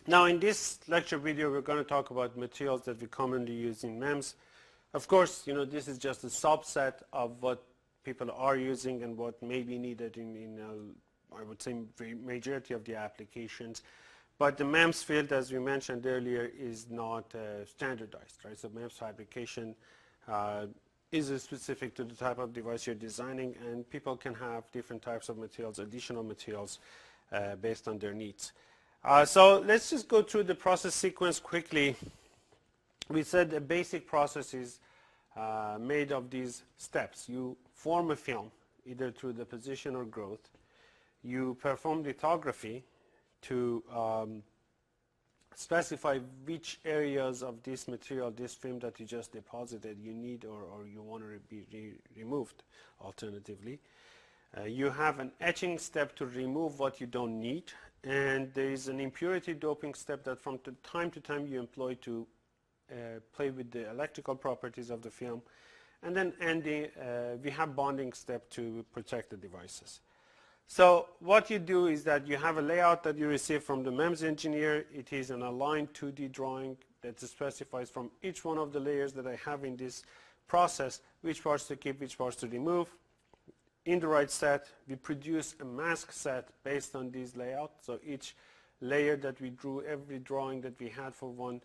Now in this lecture video we're going to talk about materials that we commonly use in MEMS. Of course, this is just a subset of what people are using and what may be needed in I would say, majority of the applications. But the MEMS field, as we mentioned earlier, is not standardized, right? So MEMS fabrication is specific to the type of device you're designing, and people can have different types of materials, additional materials, based on their needs. So let's just go through the process sequence quickly. We said the basic process is made of these steps. You form a film, either through deposition or growth. You perform lithography to specify which areas of this material, this film that you just deposited, you need or you want to be removed alternatively. You have an etching step to remove what you don't need, and there is an impurity doping step that from time to time you employ to play with the electrical properties of the film, and then we have bonding step to protect the devices. So what you do is that you have a layout that you receive from the MEMS engineer. It is an aligned 2D drawing that specifies from each one of the layers that I have in this process which parts to keep, which parts to remove. In the right set, we produce a mask set based on this layout. So each layer that we drew, every drawing that we had for one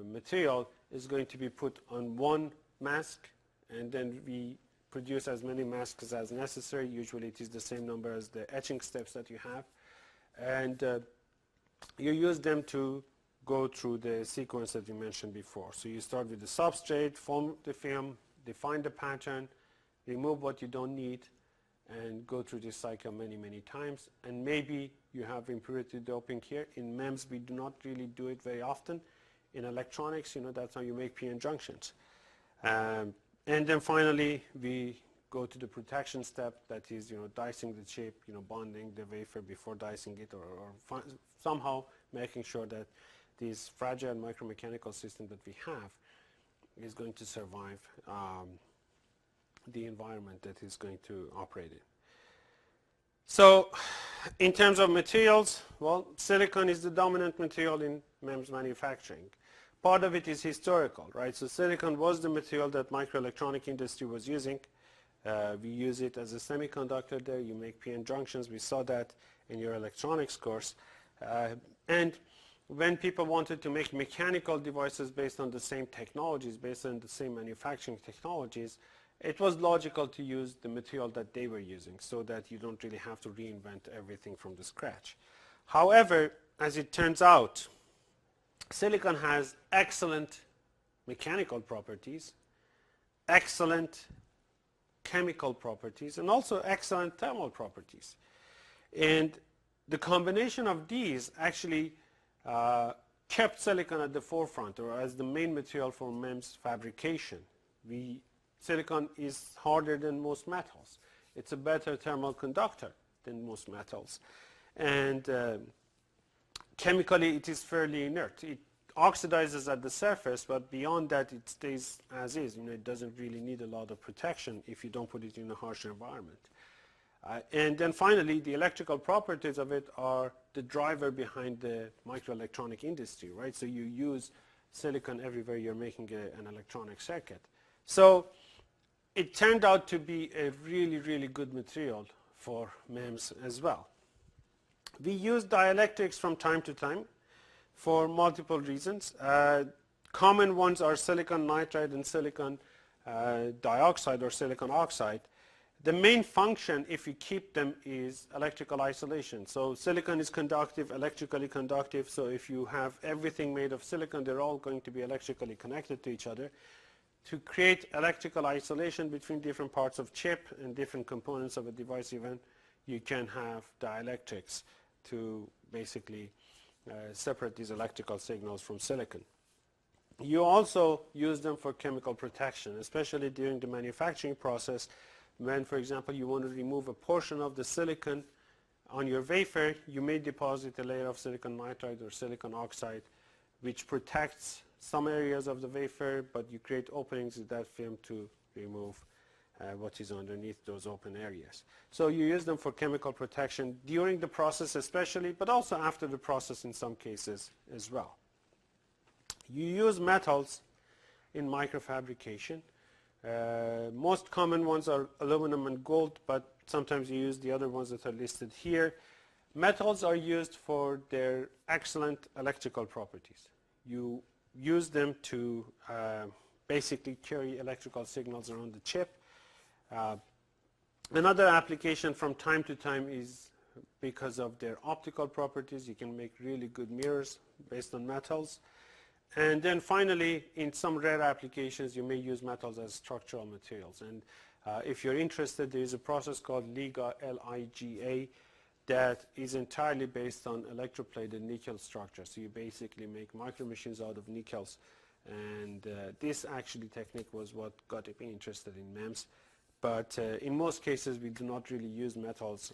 material is going to be put on one mask, and then we produce as many masks as necessary. Usually it is the same number as the etching steps that you have, and you use them to go through the sequence that we mentioned before. So you start with the substrate, form the film, define the pattern, remove what you don't need, and go through this cycle many times. And maybe you have impurity doping here. In MEMS we do not really do it very often. In electronics, that's how you make p-n junctions. And then finally, we go to the protection step, that is, dicing the chip, bonding the wafer before dicing it, or somehow making sure that this fragile micromechanical system that we have is going to survive the environment that is going to operate in. So in terms of materials, well, silicon is the dominant material in MEMS manufacturing. Part of it is historical, right? So silicon was the material that microelectronic industry was using. We use it as a semiconductor there. You make p-n junctions. We saw that in your electronics course. And when people wanted to make mechanical devices based on the same technologies, based on the same manufacturing technologies, it was logical to use the material that they were using so that you don't really have to reinvent everything from the scratch. However, as it turns out, silicon has excellent mechanical properties, excellent chemical properties, and also excellent thermal properties. And the combination of these actually kept silicon at the forefront, or as the main material for MEMS fabrication. Silicon is harder than most metals. It's a better thermal conductor than most metals. And chemically, it is fairly inert. It oxidizes at the surface, but beyond that, it stays as is. It doesn't really need a lot of protection if you don't put it in a harsh environment. And then finally, the electrical properties of it are the driver behind the microelectronic industry, right? So you use silicon everywhere you're making an electronic circuit. So it turned out to be a really good material for MEMS as well. We use dielectrics from time to time for multiple reasons. Common ones are silicon nitride and silicon dioxide or silicon oxide. The main function, if you keep them, is electrical isolation. So silicon is conductive, electrically conductive. So if you have everything made of silicon, they're all going to be electrically connected to each other. To create electrical isolation between different parts of chip and different components of a device even, you can have dielectrics to basically separate these electrical signals from silicon. You also use them for chemical protection, especially during the manufacturing process when, for example, you want to remove a portion of the silicon on your wafer. You may deposit a layer of silicon nitride or silicon oxide which protects some areas of the wafer, but you create openings in that film to remove what is underneath those open areas. So you use them for chemical protection during the process especially, but also after the process in some cases as well. You use metals in microfabrication. Most common ones are aluminum and gold, but sometimes you use the other ones that are listed here. Metals are used for their excellent electrical properties. You use them to basically carry electrical signals around the chip. Another application from time to time is because of their optical properties. You can make really good mirrors based on metals. And then finally, in some rare applications, you may use metals as structural materials. And if you're interested, there is a process called LIGA, L-I-G-A, that is entirely based on electroplated nickel structure. So you basically make micro machines out of nickels. And this actually technique was what got me interested in MEMS. But in most cases, we do not really use metals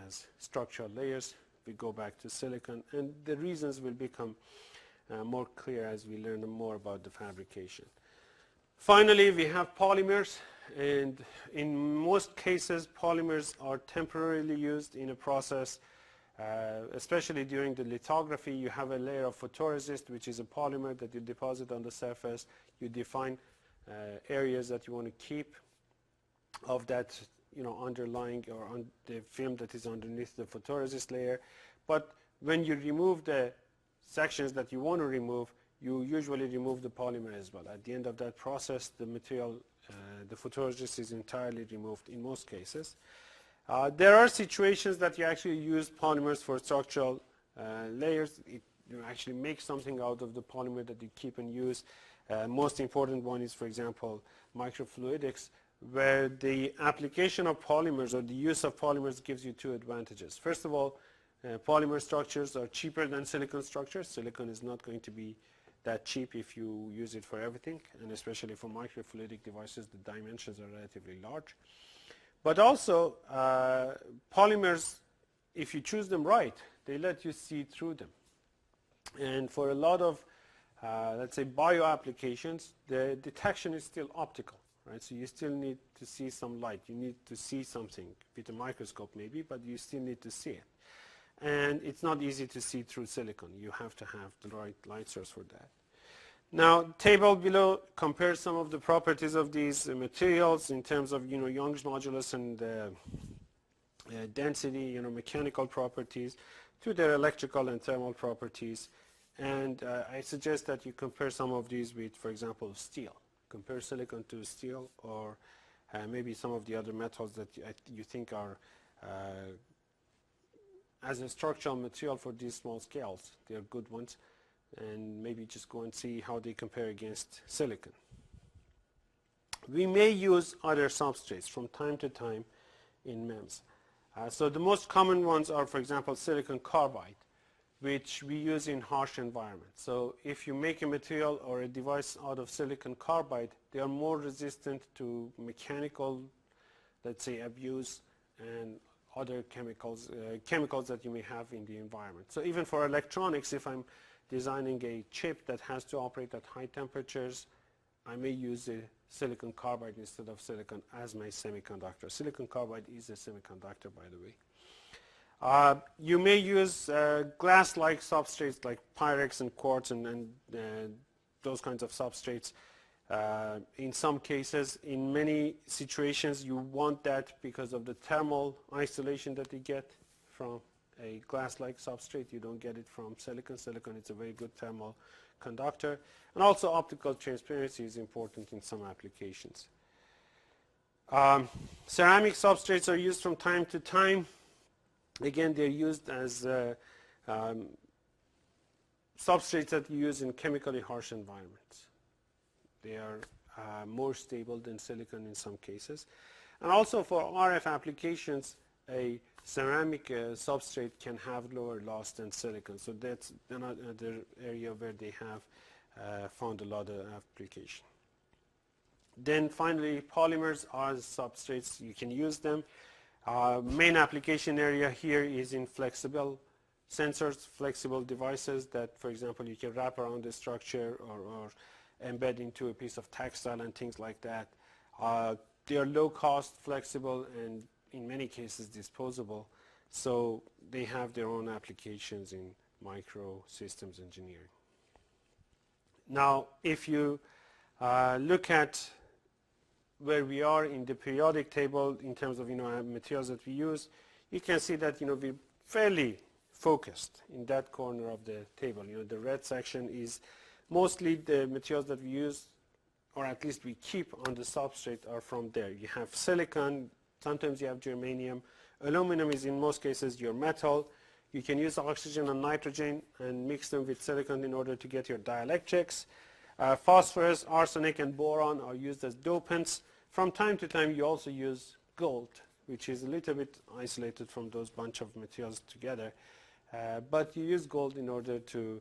as structural layers. We go back to silicon. And the reasons will become more clear as we learn more about the fabrication. Finally, we have polymers, and in most cases polymers are temporarily used in a process, especially during the lithography. You have a layer of photoresist, which is a polymer that you deposit on the surface. You define areas that you want to keep of that underlying or on the film that is underneath the photoresist layer. But when you remove the sections that you want to remove, you usually remove the polymer as well. At the end of that process, the material, the photoresist is entirely removed in most cases. There are situations that you actually use polymers for structural layers. You actually make something out of the polymer that you keep and use. Most important one is, for example, microfluidics, where the application of polymers or the use of polymers gives you two advantages. First of all, polymer structures are cheaper than silicon structures. Silicon is not going to be that cheap if you use it for everything, and especially for microfluidic devices, the dimensions are relatively large. But also, polymers, if you choose them right, they let you see through them. And for a lot of, let's say, bio applications, the detection is still optical, right? So you still need to see some light. You need to see something with a microscope maybe, but you still need to see it. And it's not easy to see through silicon. You have to have the right light source for that. Now, table below compares some of the properties of these materials in terms of Young's modulus and density, mechanical properties, to their electrical and thermal properties. And I suggest that you compare some of these with, for example, steel. Compare silicon to steel, or maybe some of the other metals that you think are as a structural material for these small scales. They are good ones, and maybe just go and see how they compare against silicon. We may use other substrates from time to time in MEMS. So the most common ones are, for example, silicon carbide, which we use in harsh environments. So if you make a material or a device out of silicon carbide, they are more resistant to mechanical, let's say, abuse and other chemicals that you may have in the environment. So even for electronics, if I'm designing a chip that has to operate at high temperatures, I may use a silicon carbide instead of silicon as my semiconductor. Silicon carbide is a semiconductor, by the way. You may use glass-like substrates like Pyrex and quartz and those kinds of substrates. In some cases, in many situations, you want that because of the thermal isolation that you get from a glass-like substrate. You don't get it from silicon. Silicon is a very good thermal conductor. And also optical transparency is important in some applications. Ceramic substrates are used from time to time. Again, they're used as substrates that you use in chemically harsh environments. They are more stable than silicon in some cases. And also for RF applications, a ceramic substrate can have lower loss than silicon. So that's another area where they have found a lot of application. Then finally, polymers are substrates. You can use them. Main application area here is in flexible sensors, flexible devices that, for example, you can wrap around the structure or embed into a piece of textile and things like that. they are low cost, flexible, and in many cases disposable. So they have their own applications in microsystems engineering. Now, if you look at where we are in the periodic table in terms of materials that we use, you can see that we're fairly focused in that corner of the table. The red section is mostly the materials that we use, or at least we keep on the substrate, are from there. You have silicon, sometimes you have germanium. Aluminum is in most cases your metal. You can use oxygen and nitrogen and mix them with silicon in order to get your dielectrics. Phosphorus, arsenic, and boron are used as dopants. From time to time you also use gold, which is a little bit isolated from those bunch of materials together. But you use gold in order to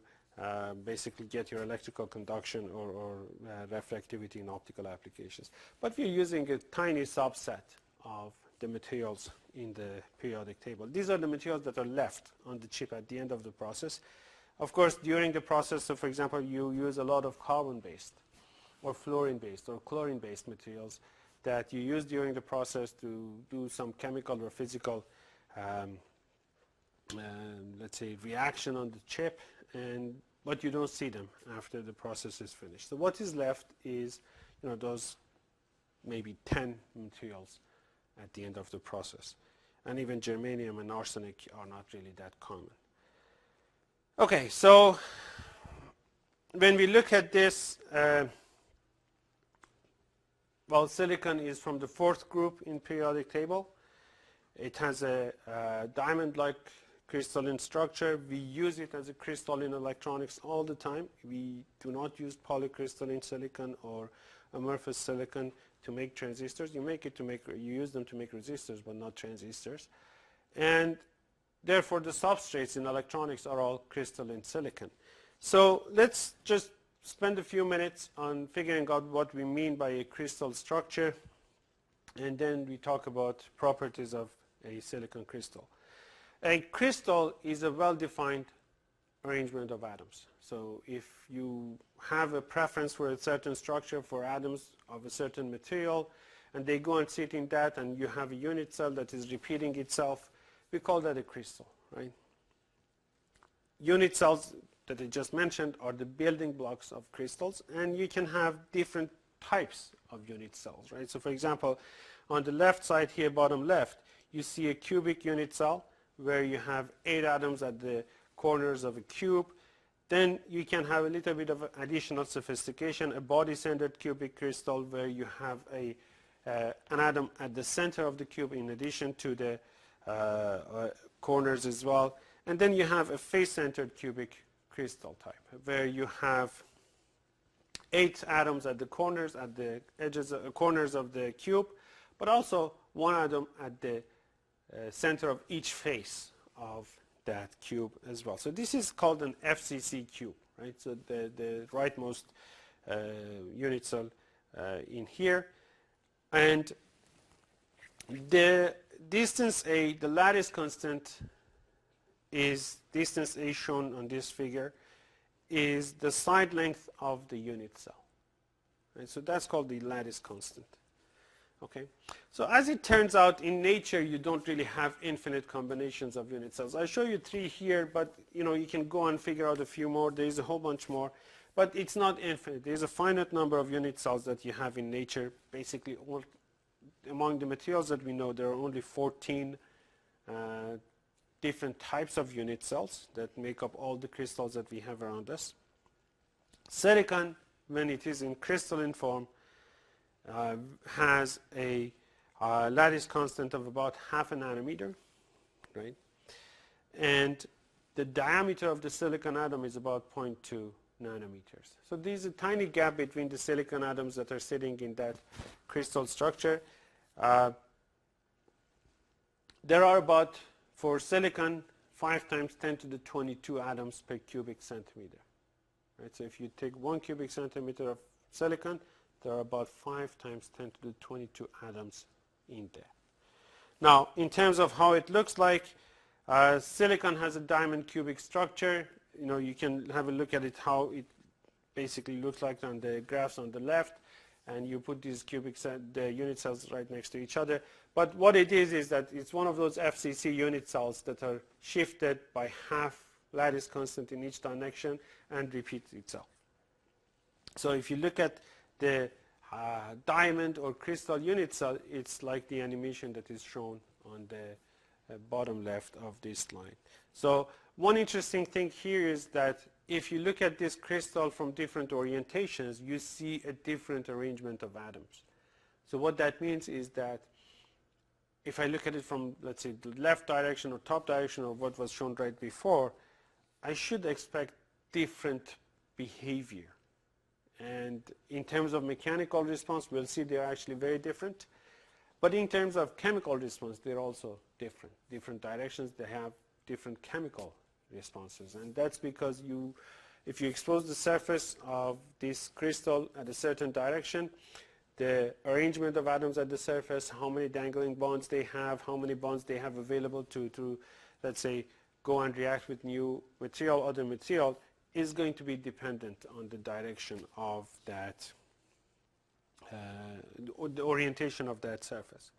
basically get your electrical conduction or reflectivity in optical applications. But we're using a tiny subset of the materials in the periodic table. These are the materials that are left on the chip at the end of the process. Of course, during the process, so for example, you use a lot of carbon-based or fluorine-based or chlorine-based materials that you use during the process to do some chemical or physical let's say reaction on the chip, but you don't see them after the process is finished. So what is left is those maybe 10 materials at the end of the process. And even germanium and arsenic are not really that common. Okay, so when we look at this, well, silicon is from the fourth group in periodic table. It has a diamond-like crystalline structure. We use it as a crystal in electronics all the time. We do not use polycrystalline silicon or amorphous silicon to make transistors. You use them to make resistors, but not transistors. And therefore, the substrates in electronics are all crystalline silicon. So let's just spend a few minutes on figuring out what we mean by a crystal structure, and then we talk about properties of a silicon crystal. A crystal is a well-defined arrangement of atoms. So if you have a preference for a certain structure for atoms of a certain material, and they go and sit in that, and you have a unit cell that is repeating itself, we call that a crystal, right? Unit cells that I just mentioned are the building blocks of crystals, and you can have different types of unit cells, right? So for example, on the left side here, bottom left, you see a cubic unit cell where you have 8 atoms at the corners of a cube. Then you can have a little bit of additional sophistication, a body-centered cubic crystal where you have an atom at the center of the cube in addition to the corners as well. And then you have a face-centered cubic crystal type where you have 8 atoms at the corners, at the edges, corners of the cube, but also 1 atom at the center of each face of that cube as well. So this is called an FCC cube, right? So the rightmost unit cell in here. And the distance A, the lattice constant is distance A shown on this figure, is the side length of the unit cell. Right? So that's called the lattice constant. Okay. So as it turns out, in nature, you don't really have infinite combinations of unit cells. I show you 3 here, but you can go and figure out a few more. There's a whole bunch more, but it's not infinite. There's a finite number of unit cells that you have in nature. Basically, among the materials that we know, there are only 14 different types of unit cells that make up all the crystals that we have around us. Silicon, when it is in crystalline form, has a lattice constant of about half a nanometer, right? And the diameter of the silicon atom is about 0.2 nanometers. So there's a tiny gap between the silicon atoms that are sitting in that crystal structure. There are about, for silicon, 5 times 10 to the 22 atoms per cubic centimeter. Right? So if you take 1 cubic centimeter of silicon, there are about 5 times 10 to the 22 atoms in there. Now, in terms of how it looks like, silicon has a diamond cubic structure. You can have a look at it, how it basically looks like on the graphs on the left. and you put these the unit cells right next to each other. But what it is that it's one of those FCC unit cells that are shifted by half lattice constant in each direction and repeats itself. So if you look at the diamond or crystal unit cell, it's like the animation that is shown on the bottom left of this slide. So one interesting thing here is that if you look at this crystal from different orientations, you see a different arrangement of atoms. So what that means is that if I look at it from, let's say, the left direction or top direction or what was shown right before, I should expect different behavior. And in terms of mechanical response, we'll see they're actually very different. But in terms of chemical response, they're also different. Different directions, they have different chemical responses. And that's because if you expose the surface of this crystal at a certain direction, the arrangement of atoms at the surface, how many dangling bonds they have, how many bonds they have available to let's say, go and react with new material, other material, is going to be dependent on the direction of that, the orientation of that surface.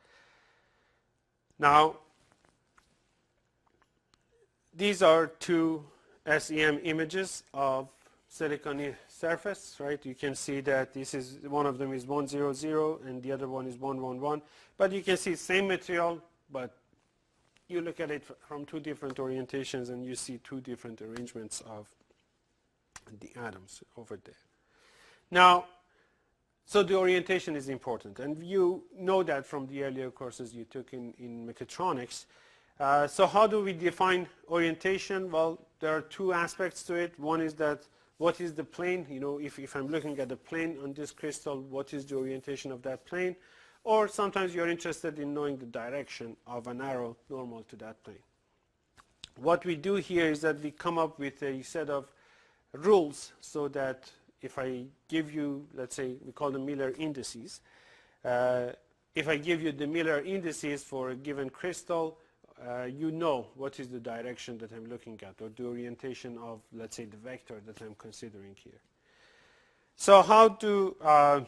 Now, these are two SEM images of silicon surface, right? You can see that this is, one of them is 100 and the other one is 111. But you can see same material, but you look at it from two different orientations and you see two different arrangements of the atoms over there. Now, so the orientation is important, and you know that from the earlier courses you took in Mechatronics. So how do we define orientation? Well, there are two aspects to it. One is that what is the plane? You know, if I'm looking at the plane on this crystal, what is the orientation of that plane? Or sometimes you're interested in knowing the direction of an arrow normal to that plane. What we do here is that we come up with a set of rules so that if I give you, let's say, we call them Miller indices. If I give you the Miller indices for a given crystal, you know what is the direction that I'm looking at, or the orientation of, let's say, the vector that I'm considering here. So how to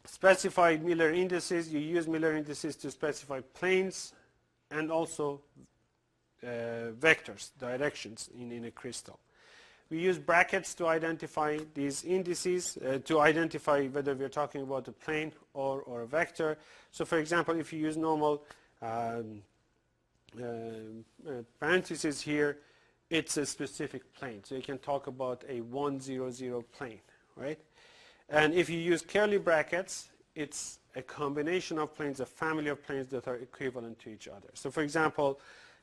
specify Miller indices? You use Miller indices to specify planes and also vectors, directions in a crystal. We use brackets to identify these indices, to identify whether we're talking about a plane or a vector. So for example, if you use normal parentheses here, it's a specific plane. So you can talk about a 100 plane, right? And if you use curly brackets, it's a combination of planes, a family of planes that are equivalent to each other. So for example,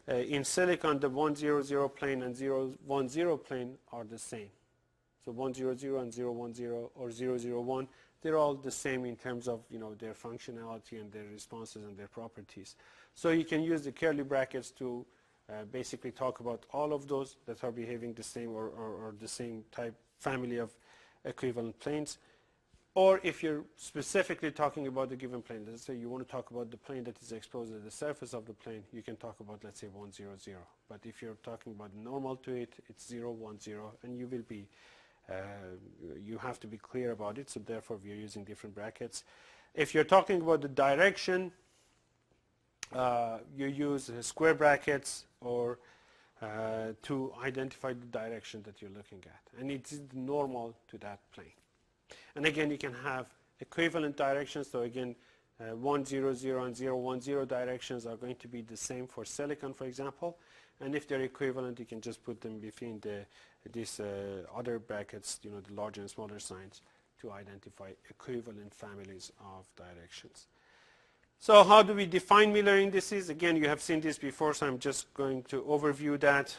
in silicon, the 100 plane and 010 plane are the same. So 100 and 010 or 001, they're all the same in terms of, you know, their functionality and their responses and their properties. So you can use the curly brackets to basically talk about all of those that are behaving the same or the same type family of equivalent planes. Or if you're specifically talking about a given plane, let's say you want to talk about the plane that is exposed at the surface of the plane, you can talk about, let's say, 100. But if you're talking about normal to it, it's 010, and you will be, you have to be clear about it, so therefore we're using different brackets. If you're talking about the direction, you use square brackets or to identify the direction that you're looking at, and it's normal to that plane. And again, you can have equivalent directions. So again, 100 and 010 directions are going to be the same for silicon, for example. And if they're equivalent, you can just put them between these other brackets, you know, the larger and smaller signs, to identify equivalent families of directions. So how do we define Miller indices? Again, you have seen this before, so I'm just going to overview that.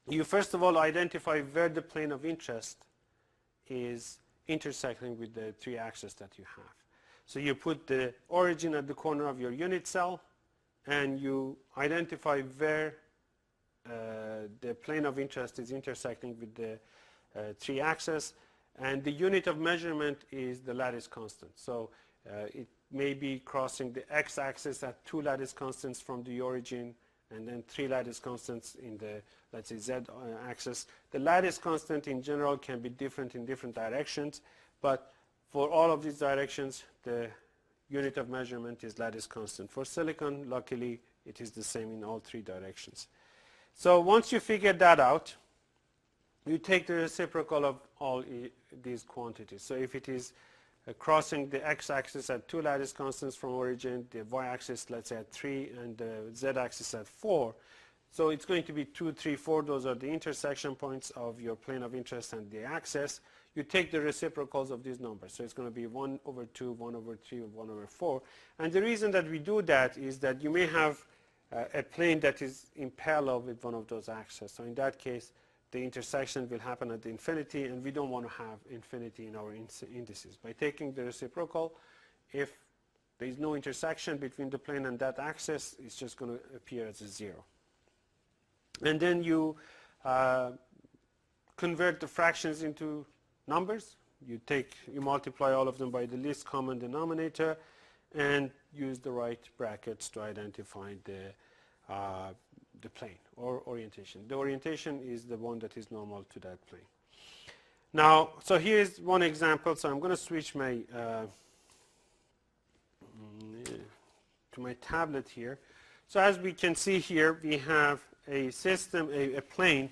You first of all identify where the plane of interest is intersecting with the three axes that you have. So you put the origin at the corner of your unit cell, and you identify where the plane of interest is intersecting with the three axes, and the unit of measurement is the lattice constant. So it may be crossing the x-axis at 2 lattice constants from the origin, and then 3 lattice constants in the, let's say, z-axis. The lattice constant in general can be different in different directions, but For all of these directions, the unit of measurement is lattice constant. For silicon, luckily, it is the same in all three directions. So once you figure that out, you take the reciprocal of all these quantities. So if it is crossing the x-axis at 2 lattice constants from origin, the y-axis, let's say, at 3, and the z-axis at 4, so it's going to be 2, 3, 4. Those are the intersection points of your plane of interest and the axis. You take the reciprocals of these numbers. So it's going to be 1 over 2, 1 over 3, or 1 over 4. And the reason that we do that is that you may have a plane that is in parallel with one of those axes. So in that case, the intersection will happen at the infinity, and we don't want to have infinity in our indices. By taking the reciprocal, if there is no intersection between the plane and that axis, it's just going to appear as a 0. And then you convert the fractions into numbers. You multiply all of them by the least common denominator and use the right brackets to identify the plane or orientation. The orientation is the one that is normal to that plane. Now, so here's one example. So I'm going to switch my to my tablet here. So as we can see here, we have a system, a plane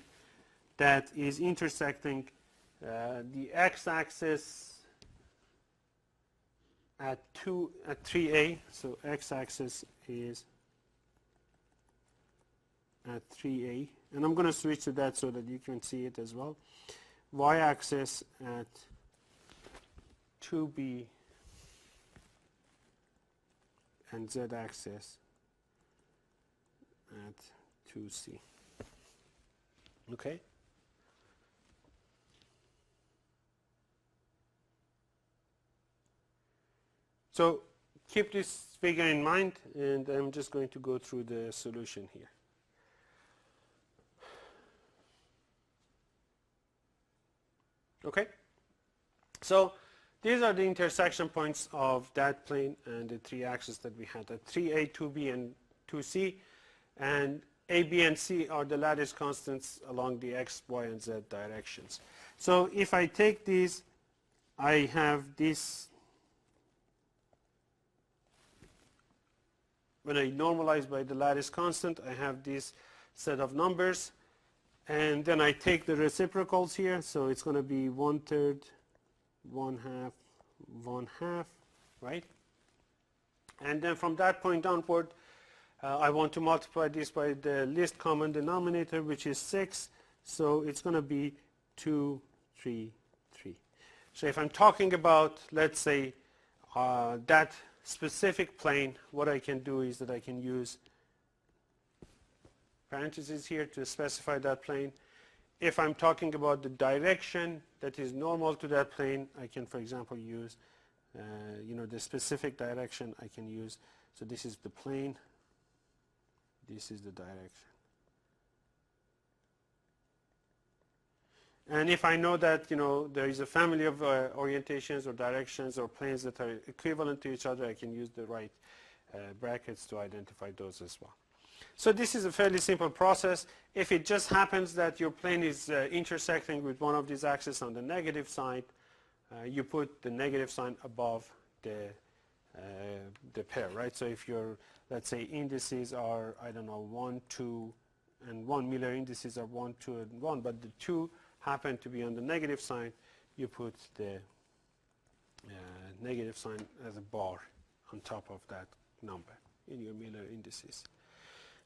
that is intersecting the x-axis at 3a. So x-axis is at 3a, and I'm going to switch to that so that you can see it as well. Y-axis at 2b and z-axis at 2c. Okay? So keep this figure in mind, and I'm just going to go through the solution here. Okay, so these are the intersection points of that plane and the three axes that we had at 3a, 2b, and 2c, and a, b, and c are the lattice constants along the x, y, and z directions. So if I take these, I have this, when I normalize by the lattice constant, I have this set of numbers. And then I take the reciprocals here, so it's going to be 1/3, 1/2, 1/2, right? And then from that point onward, I want to multiply this by the least common denominator, which is 6. So it's going to be 2, 3, 3. So if I'm talking about, let's say, that specific plane, what I can do is that I can use parentheses here to specify that plane. If I'm talking about the direction that is normal to that plane, I can, for example, use the specific direction I can use. So this is the plane, this is the direction. And if I know that there is a family of orientations or directions or planes that are equivalent to each other, I can use the right brackets to identify those as well. So this is a fairly simple process. If it just happens that your plane is intersecting with one of these axes on the negative side, you put the negative sign above the pair, right? So if your, let's say, indices are, I don't know, 1, 2, and 1, Miller indices are 1, 2, and 1, but the 2 happen to be on the negative side, you put the negative sign as a bar on top of that number in your Miller indices.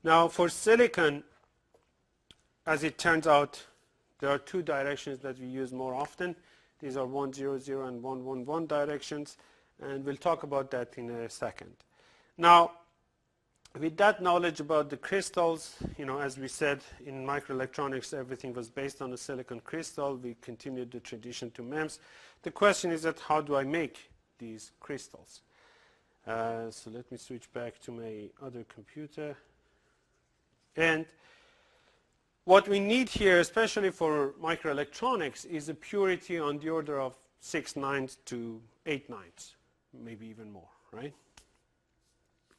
Now for silicon, as it turns out, there are two directions that we use more often. These are 1, 0, 0 and 1, 1, 1 directions, and we'll talk about that in a second. Now, with that knowledge about the crystals, as we said in microelectronics, everything was based on a silicon crystal. We continued the tradition to MEMS. The question is that how do I make these crystals? So let me switch back to my other computer. And what we need here, especially for microelectronics, is a purity on the order of 6/9 to 8/9, maybe even more, right?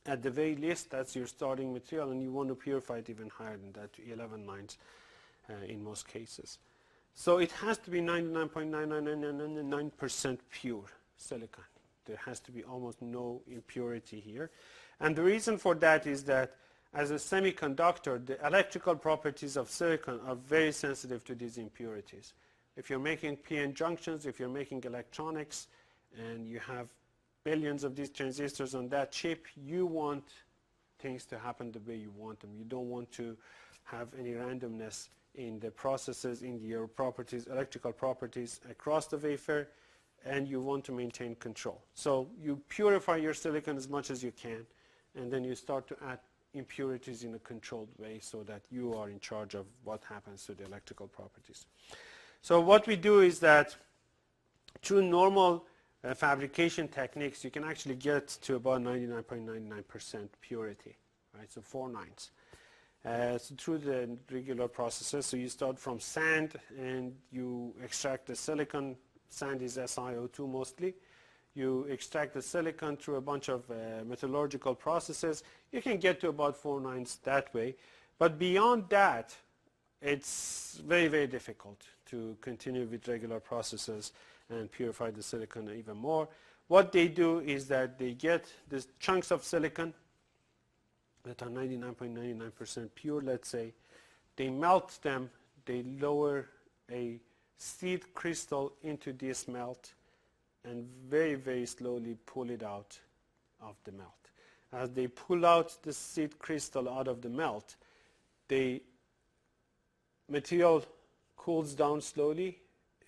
At the very least, that's your starting material, and you want to purify it even higher than that, to 11/9 in most cases. So it has to be 99.9999% pure. silicon. There has to be almost no impurity here. And the reason for that is that as a semiconductor, the electrical properties of silicon are very sensitive to these impurities. If you're making p-n junctions, if you're making electronics, and you have billions of these transistors on that chip, you want things to happen the way you want them. You don't want to have any randomness in the processes, in your properties, electrical properties across the wafer, and you want to maintain control. So you purify your silicon as much as you can, and then you start to add impurities in a controlled way so that you are in charge of what happens to the electrical properties. So what we do is that through normal fabrication techniques, you can actually get to about 99.99% purity, right? So 4 nines. So through the regular processes, so you start from sand and you extract the silicon. Sand is SiO2 mostly. You extract the silicon through a bunch of metallurgical processes. You can get to about 4 nines that way. But beyond that, it's very, very difficult to continue with regular processes and purify the silicon even more. What they do is that they get these chunks of silicon that are 99.99% pure, let's say. They melt them. They lower a seed crystal into this melt and very, very slowly pull it out of the melt. As they pull out the seed crystal out of the melt, the material cools down slowly,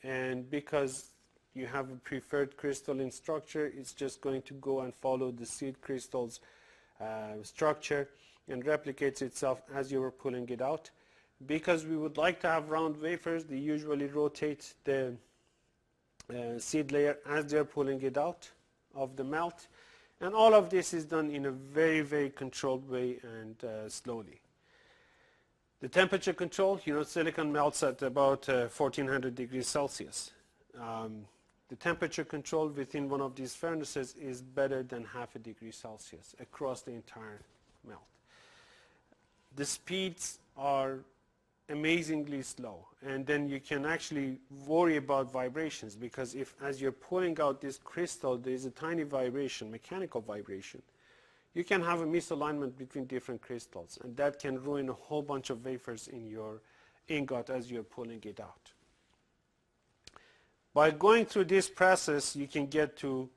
and because you have a preferred crystalline structure, it's just going to go and follow the seed crystal's structure and replicates itself as you are pulling it out. Because we would like to have round wafers, they usually rotate the seed layer as they're pulling it out of the melt. And all of this is done in a very, very controlled way and slowly. The temperature control, silicon melts at about 1400 degrees Celsius. The temperature control within one of these furnaces is better than half a degree Celsius across the entire melt. The speeds are amazingly slow, and then you can actually worry about vibrations, because if as you're pulling out this crystal there is a tiny vibration, mechanical vibration, you can have a misalignment between different crystals, and that can ruin a whole bunch of wafers in your ingot as you're pulling it out. By going through this process, you can get to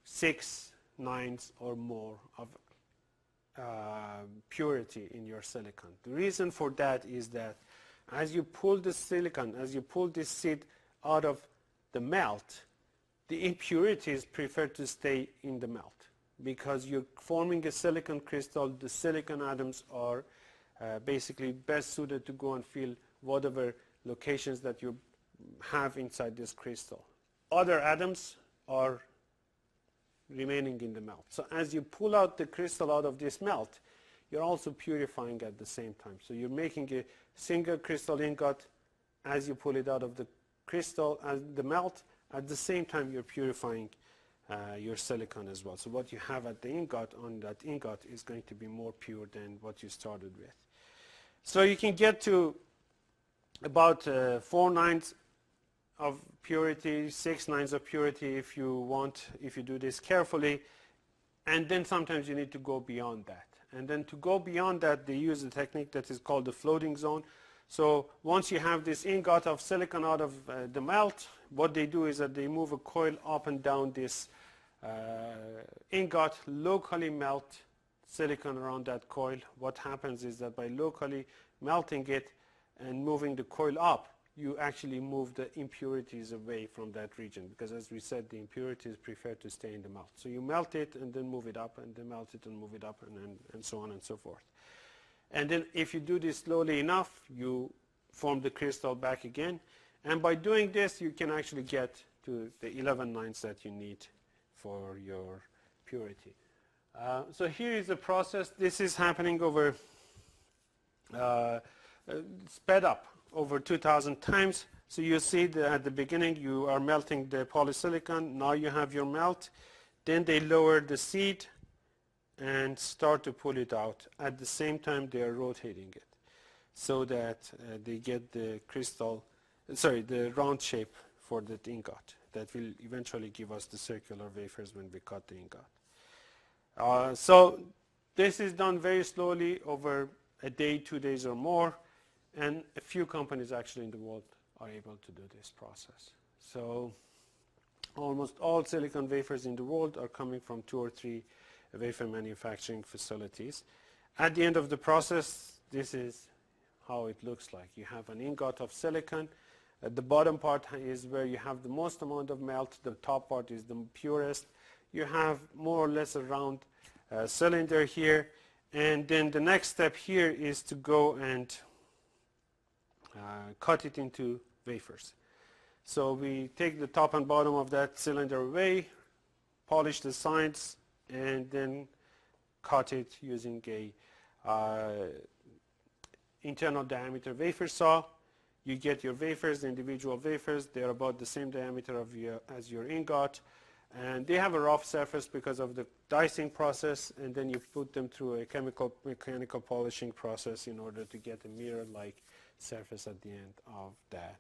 6 nines or more of purity in your silicon. The reason for that is that as you pull the silicon, as you pull this seed out of the melt, the impurities prefer to stay in the melt, because you're forming a silicon crystal. The silicon atoms are basically best suited to go and fill whatever locations that you have inside this crystal. Other atoms are remaining in the melt. So as you pull out the crystal out of this melt, you're also purifying at the same time. So you're making a single crystal ingot as you pull it out of the crystal and the melt. At the same time, you're purifying your silicon as well. So what you have at the ingot, on that ingot, is going to be more pure than what you started with. So you can get to about 4 nines of purity, 6 nines of purity if you want, if you do this carefully. And then sometimes you need to go beyond that. And then to go beyond that, they use a technique that is called the floating zone. So once you have this ingot of silicon out of the melt, what they do is that they move a coil up and down this ingot, locally melt silicon around that coil. What happens is that by locally melting it and moving the coil up, you actually move the impurities away from that region, because as we said, the impurities prefer to stay in the melt. So you melt it and then move it up, and then melt it and move it up, and so on and so forth. And then if you do this slowly enough, you form the crystal back again. And by doing this, you can actually get to the 11 nines that you need for your purity. So here is the process. This is happening over, sped up over 2,000 times. So you see that at the beginning you are melting the polysilicon. Now you have your melt. Then they lower the seed and start to pull it out. At the same time, they are rotating it so that they get the crystal, the round shape for the ingot. that will eventually give us the circular wafers when we cut the ingot. So this is done very slowly over a day, 2 days or more, and a few companies actually in the world are able to do this process. So almost all silicon wafers in the world are coming from 2 or 3 wafer manufacturing facilities. At the end of the process, this is how it looks like. You have an ingot of silicon. At the bottom part is where you have the most amount of melt. The top part is the purest. You have more or less a round cylinder here. And then the next step here is to go and cut it into wafers. So we take the top and bottom of that cylinder away, polish the sides, and then cut it using a internal diameter wafer saw. You get your wafers, individual wafers. They're about the same diameter as your ingot, and they have a rough surface because of the dicing process, and then you put them through a mechanical polishing process in order to get a mirror-like surface at the end of that.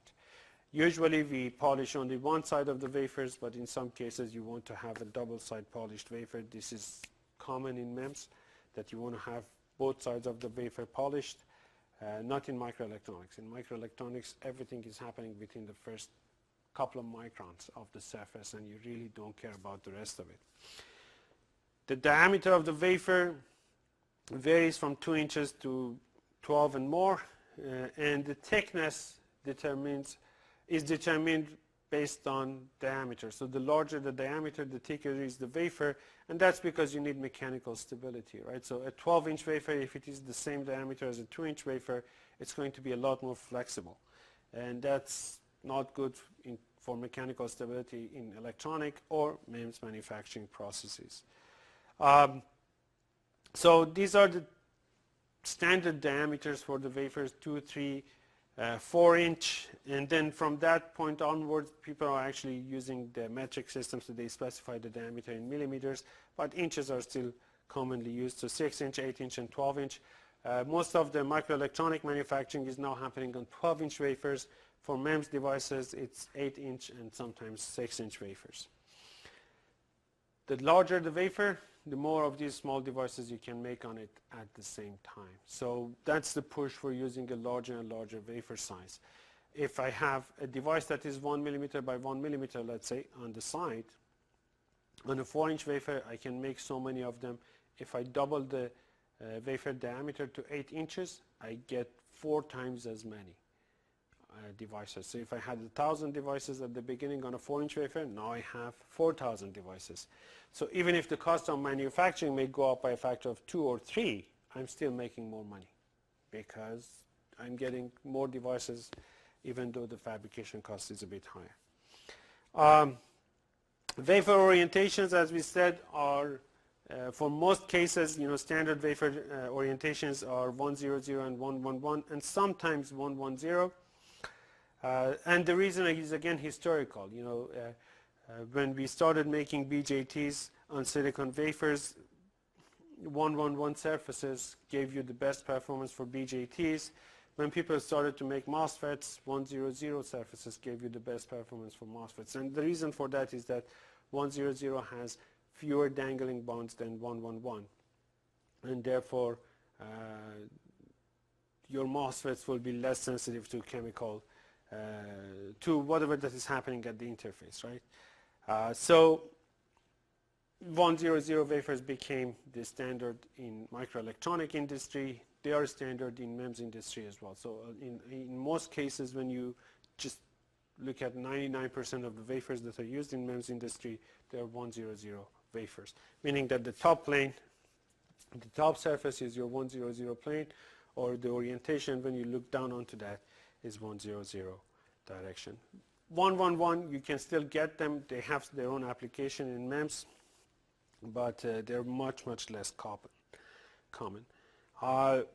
Usually we polish only one side of the wafers, but in some cases you want to have a double-side polished wafer. This is common in MEMS, that you want to have both sides of the wafer polished. Not in microelectronics. In microelectronics, everything is happening within the first couple of microns of the surface, and you really don't care about the rest of it. The diameter of the wafer varies from 2 inches to 12 and more, and the thickness is determined based on diameter. So the larger the diameter, the thicker is the wafer, and that's because you need mechanical stability, right? So a 12-inch wafer, if it is the same diameter as a 2-inch wafer, it's going to be a lot more flexible, and that's not good for mechanical stability in electronic or MEMS manufacturing processes. So these are the standard diameters for the wafers: 2, 3, 4-inch, and then from that point onwards, people are actually using the metric system, so they specify the diameter in millimeters, but inches are still commonly used, so 6-inch, 8-inch, and 12-inch. Most of the microelectronic manufacturing is now happening on 12-inch wafers. For MEMS devices, it's 8-inch and sometimes 6-inch wafers. The larger the wafer, the more of these small devices you can make on it at the same time. So that's the push for using a larger and larger wafer size. If I have a device that is 1 millimeter by 1 millimeter, let's say, on the side, on a 4-inch wafer, I can make so many of them. If I double the wafer diameter to 8 inches, I get 4 times as many devices. So if I had 1,000 devices at the beginning on a 4-inch wafer, now I have 4,000 devices. So even if the cost of manufacturing may go up by a factor of 2 or 3, I'm still making more money because I'm getting more devices even though the fabrication cost is a bit higher. Wafer orientations, as we said, are for most cases, standard wafer orientations are 100 and 111 and sometimes 110. And the reason is again historical. When we started making BJTs on silicon wafers, 111 surfaces gave you the best performance for BJTs. When people started to make MOSFETs, 100 surfaces gave you the best performance for MOSFETs. And the reason for that is that 100 has fewer dangling bonds than 111. And therefore, your MOSFETs will be less sensitive to chemical to whatever that is happening at the interface, right? So 100 wafers became the standard in microelectronic industry. They are standard in MEMS industry as well. So in most cases, when you just look at 99% of the wafers that are used in MEMS industry, they are 100 wafers, meaning that the top plane, the top surface is your 100 plane, or the orientation when you look down onto that is 100 direction. 111, you can still get them. They have their own application in MEMS, but they're much, much less common.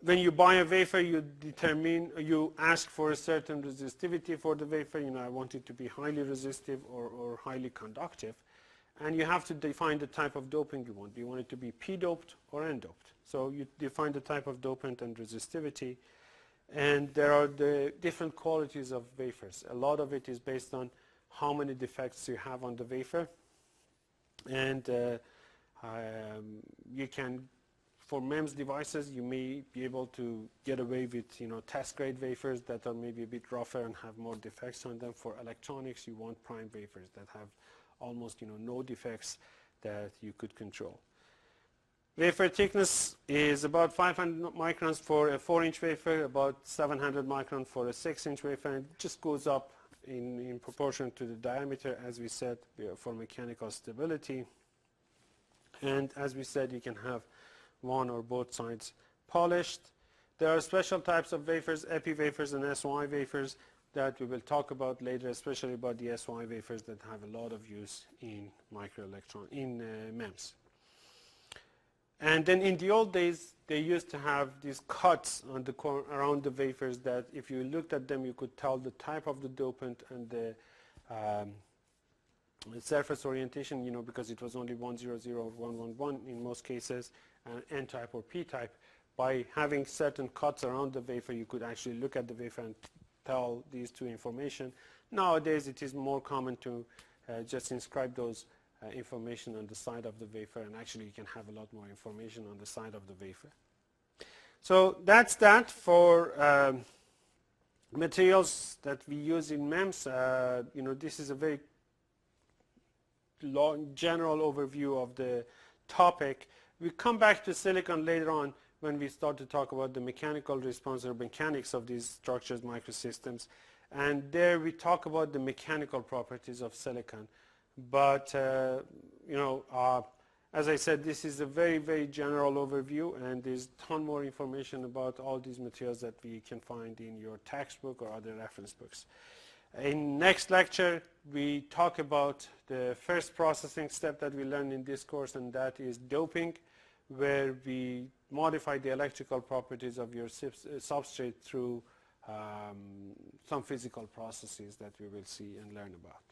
When you buy a wafer, you ask for a certain resistivity for the wafer. I want it to be highly resistive or highly conductive. And you have to define the type of doping you want. Do you want it to be P-doped or N-doped? So you define the type of dopant and resistivity. And there are the different qualities of wafers. A lot of it is based on how many defects you have on the wafer, and you can, for MEMS devices, you may be able to get away with test grade wafers that are maybe a bit rougher and have more defects on them. For electronics, you want prime wafers that have almost no defects that you could control. Wafer thickness is about 500 microns for a 4-inch wafer, about 700 microns for a 6-inch wafer, and it just goes up in proportion to the diameter, as we said, for mechanical stability. And as we said, you can have one or both sides polished. There are special types of wafers, epi wafers and SY wafers, that we will talk about later, especially about the SY wafers that have a lot of use in MEMS. And then in the old days, they used to have these cuts on the around the wafers that if you looked at them, you could tell the type of the dopant and the surface orientation, because it was only 100 or 111 in most cases, and N-type or P-type. By having certain cuts around the wafer, you could actually look at the wafer and tell these two information. Nowadays, it is more common to just inscribe those information on the side of the wafer, and actually you can have a lot more information on the side of the wafer. So that's that for materials that we use in MEMS. This is a very long general overview of the topic. We come back to silicon later on when we start to talk about the mechanical response or mechanics of these structures, microsystems, and there we talk about the mechanical properties of silicon. But as I said, this is a very, very general overview, and there's a ton more information about all these materials that we can find in your textbook or other reference books. In next lecture, we talk about the first processing step that we learned in this course, and that is doping, where we modify the electrical properties of your substrate through some physical processes that we will see and learn about.